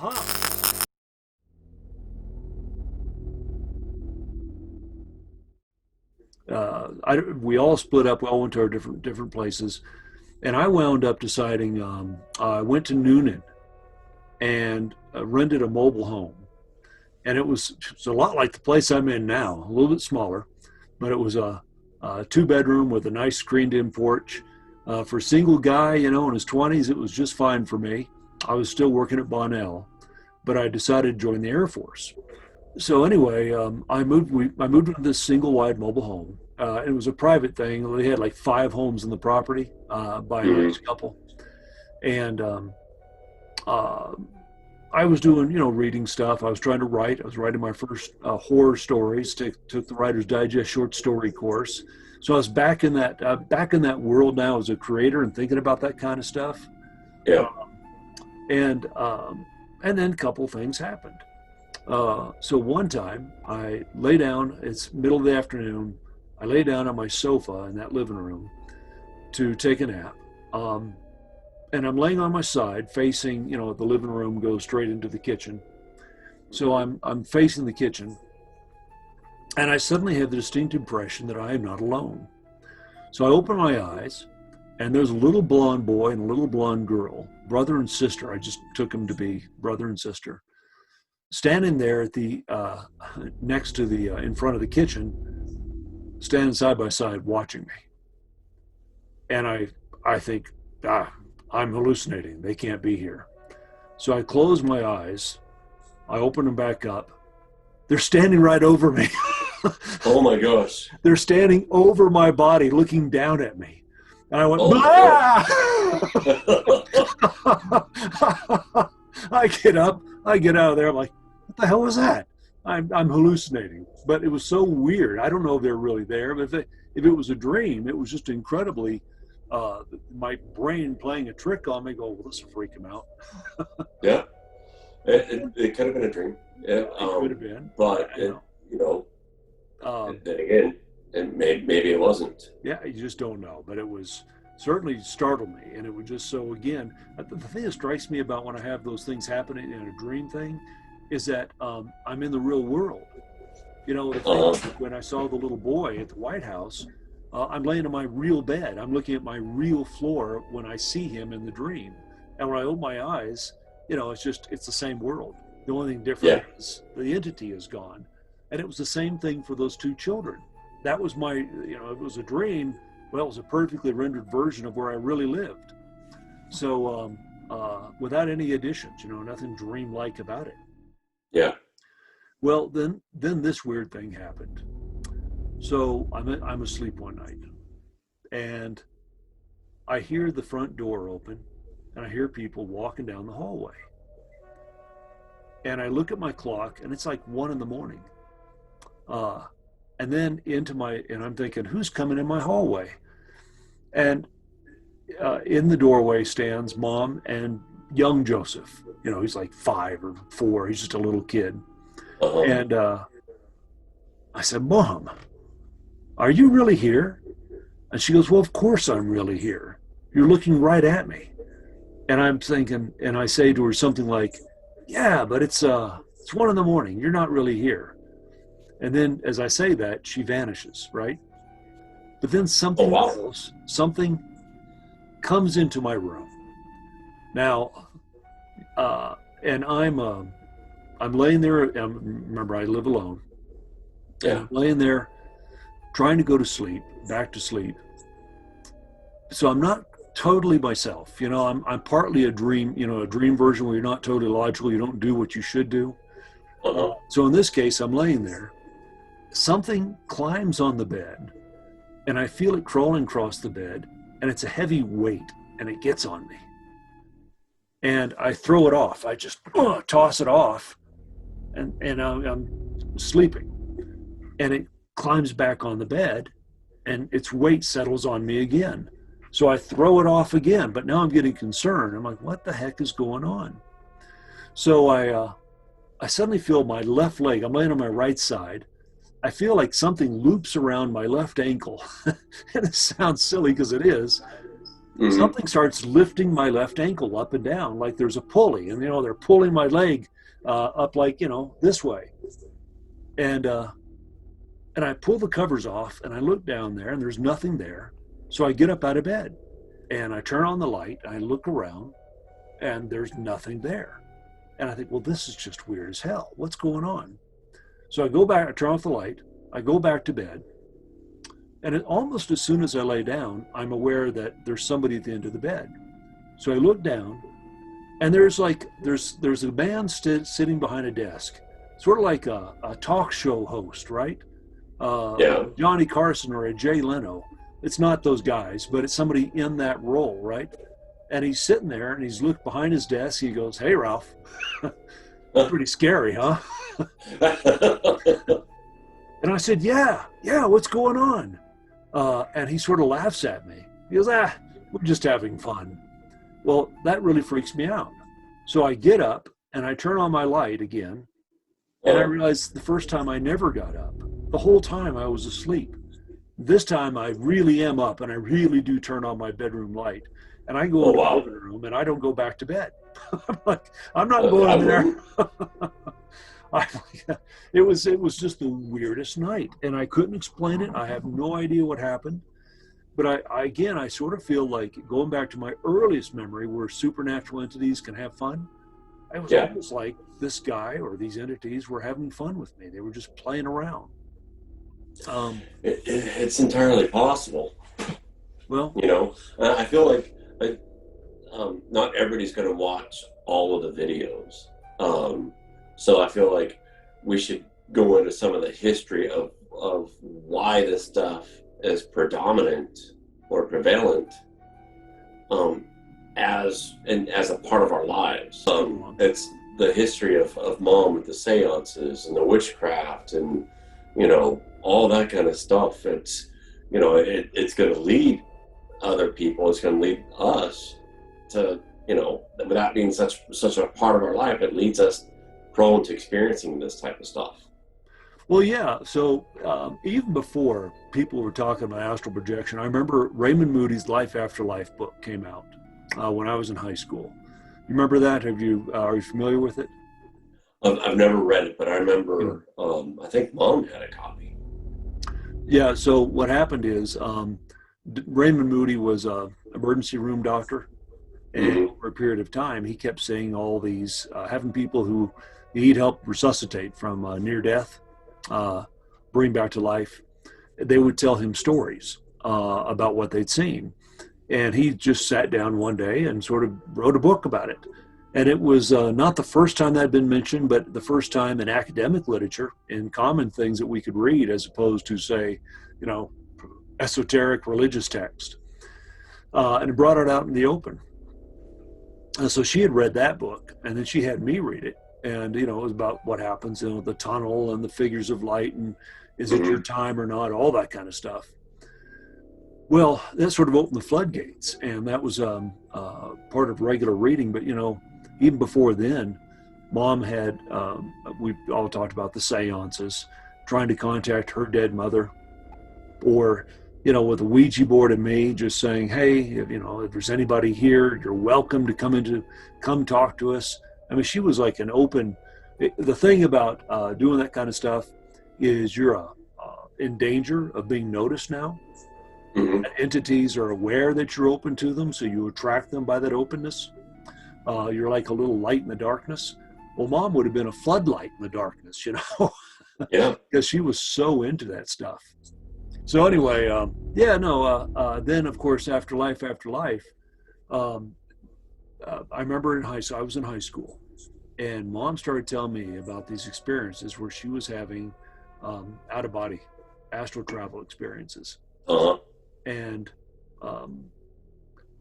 Aha. We all split up. We all went to our different places, and I wound up deciding. I went to Noonan and rented a mobile home, and it's a lot like the place I'm in now, a little bit smaller, but it was a two-bedroom with a nice screened-in porch. For a single guy, in his 20s, it was just fine for me. I was still working at Bonnell, but I decided to join the Air Force. So anyway, I moved into this single wide mobile home. It was a private thing. They had like 5 homes in the property by a nice couple, and uh, I was doing reading stuff. I was trying to write. I was writing my first horror stories. Took the Writer's Digest short story course. So I was back in that world now as a creator and thinking about that kind of stuff. Yeah. And then a couple things happened. So one time I lay down, it's middle of the afternoon, I lay down on my sofa in that living room to take a nap. And I'm laying on my side facing, the living room goes straight into the kitchen. So I'm facing the kitchen, and I suddenly have the distinct impression that I am not alone. So I open my eyes, and there's a little blonde boy and a little blonde girl, brother and sister. I just took them to be brother and sister, standing there at the next to the in front of the kitchen, standing side by side watching me. And I think, I'm hallucinating. They can't be here. So I close my eyes. I open them back up. They're standing right over me. Oh my gosh. They're standing over my body, looking down at me. And I went, I get up, I get out of there. I'm like, what the hell was that? I'm hallucinating. But it was so weird. I don't know if they're really there, but if it was a dream, it was just incredibly, my brain playing a trick on me. Go, well, this will freak him out. Yeah. It could have been a dream. Yeah, it could have been. But, then again, and maybe it wasn't. Yeah, you just don't know. But it was certainly startled me. And it was just so, again, the thing that strikes me about when I have those things happening in a dream thing is that I'm in the real world. The thing, when I saw the little boy at the White House, I'm laying on my real bed. I'm looking at my real floor when I see him in the dream. And when I open my eyes, it's the same world. The only thing different is the entity is gone. And it was the same thing for those 2 children. That was my, it was a dream. Well, it was a perfectly rendered version of where I really lived. So without any additions, nothing dream-like about it. Yeah. Well, then this weird thing happened. So I'm asleep one night, and I hear the front door open, and I hear people walking down the hallway. And I look at my clock, and it's like 1 a.m. And then and I'm thinking, who's coming in my hallway? And in the doorway stands Mom and young Joseph. He's like 5 or 4. He's just a little kid. And I said, Mom, are you really here? And she goes, well, of course I'm really here. You're looking right at me. And I'm thinking, and I say to her something like, yeah, but it's 1 a.m. You're not really here. And then as I say that, she vanishes, right? But then something else, something comes into my room. Now, and I'm laying there. Remember, I live alone. Yeah. And I'm laying there trying to go to sleep, back to sleep. So I'm not totally myself. I'm partly a dream version where you're not totally logical. You don't do what you should do. So in this case, I'm laying there. Something climbs on the bed, and I feel it crawling across the bed, and it's a heavy weight, and it gets on me. And I throw it off. I just toss it off, and I'm sleeping. And it climbs back on the bed, and its weight settles on me again. So I throw it off again, but now I'm getting concerned. I'm like, what the heck is going on? So I suddenly feel my left leg, I'm laying on my right side. I feel like something loops around my left ankle. And it sounds silly because it is. Hmm. Something starts lifting my left ankle up and down like there's a pulley, and they're pulling my leg up like this way, and and I pull the covers off and I look down there and there's nothing there. So I get up out of bed and I turn on the light. I look around and there's nothing there. And I think, well, this is just weird as hell. What's going on? So I go back, I turn off the light, I go back to bed. And almost as soon as I lay down, I'm aware that there's somebody at the end of the bed. So I look down and there's a man sitting behind a desk, sort of like a talk show host, right? Yeah. Johnny Carson or a Jay Leno. It's not those guys, but it's somebody in that role, right? And he's sitting there and he's looked behind his desk. He goes, "Hey, Ralph, pretty scary, huh?" And I said, "Yeah, yeah, what's going on?" And he sort of laughs at me. He goes, "We're just having fun." Well, that really freaks me out. So I get up and I turn on my light again. And I uh, realized the first time I never got up. The whole time I was asleep. This time I really am up and I really do turn on my bedroom light. And I go oh into the wow. living room and I don't go back to bed. I'm like, I'm not I going there. wouldn't. I, it was just the weirdest night. And I couldn't explain it. I have no idea what happened. But I sort of feel like going back to my earliest memory where supernatural entities can have fun. I was Yeah. almost like this guy or these entities were having fun with me. They were just playing around. Um, It's entirely possible. well, I feel like not everybody's going to watch all of the videos. So I feel like we should go into some of the history of why this stuff is predominant or prevalent, um, as a part of our lives. go on. It's the history of mom with the seances and the witchcraft and all that kind of stuff. It's going to lead other people. It's going to lead us to without being such a part of our life. It leads us prone to experiencing this type of stuff. Well, yeah. So even before people were talking about astral projection, I remember Raymond Moody's Life After Life book came out when I was in high school. You remember that? Are you familiar with it? I've never read it, but I Yeah. remember. I think mom had a copy. Yeah. So what happened is Raymond Moody was a emergency room doctor, and Hmm. over a period of time, he kept seeing all these, having people who he'd help resuscitate from near death, uh, bring back to life. They would tell him stories about what they'd seen. And he just sat down one day and sort of wrote a book about it. And it was not the first time that had been mentioned, but the first time in academic literature, in common things that we could read, as opposed to, say, you know, esoteric religious text. And it brought it out in the open. And so she had read that book, and then she had me read it. And, it was about what happens, the tunnel and the figures of light, and is it your Hmm. time or not, all that kind of stuff. Well, that sort of opened the floodgates, and that was part of regular reading. But, even before then, mom had, we all talked about the seances, trying to contact her dead mother, or with a Ouija board and me just saying, "Hey, if there's anybody here, you're welcome to come talk to us." I mean, she was like an open. The thing about doing that kind of stuff is you're in danger of being noticed now. Hmm. Entities are aware that you're open to them, so you attract them by that openness. You're like a little light in the darkness. Well, mom would have been a floodlight in the darkness, Yeah. because she was so into that stuff. So anyway, yeah, no. Then of course, after life, um, I remember I was in high school, and mom started telling me about these experiences where she was having out of body astral travel experiences, Uh-huh. and um,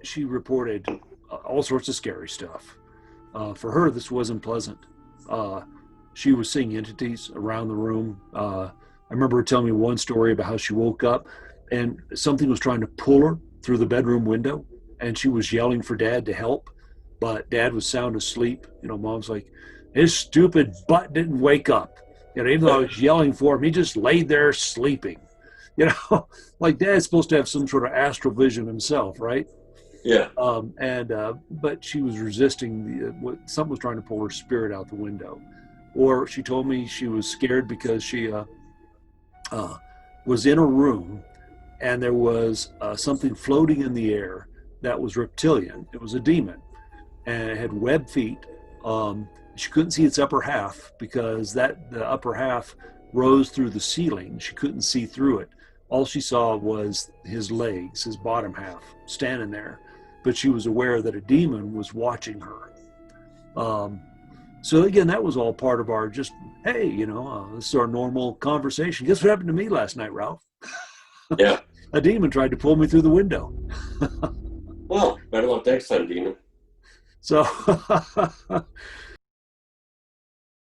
she reported all sorts of scary stuff. For her, this wasn't pleasant. Uh, she was seeing entities around the room. I remember her telling me one story about how she woke up and something was trying to pull her through the bedroom window, and she was yelling for dad to help, but dad was sound asleep. Mom's like, his stupid butt didn't wake up. Even though I was yelling for him, he just laid there sleeping. You know, like dad's supposed to have some sort of astral vision himself, right? Yeah. And but she was resisting what something was trying to pull her spirit out the window. Or she told me she was scared because she uh, was in a room and there was something floating in the air that was reptilian. It was a demon and it had web feet. She couldn't see its upper half because the upper half rose through the ceiling. She couldn't see through it. All she saw was his legs, his bottom half, standing there. But she was aware that a demon was watching her. Um, so again, that was all part of our just, hey, this is our normal conversation. Guess what happened to me last night, Ralph? Yeah. A demon tried to pull me through the window. Well, better luck next time, Demon. So,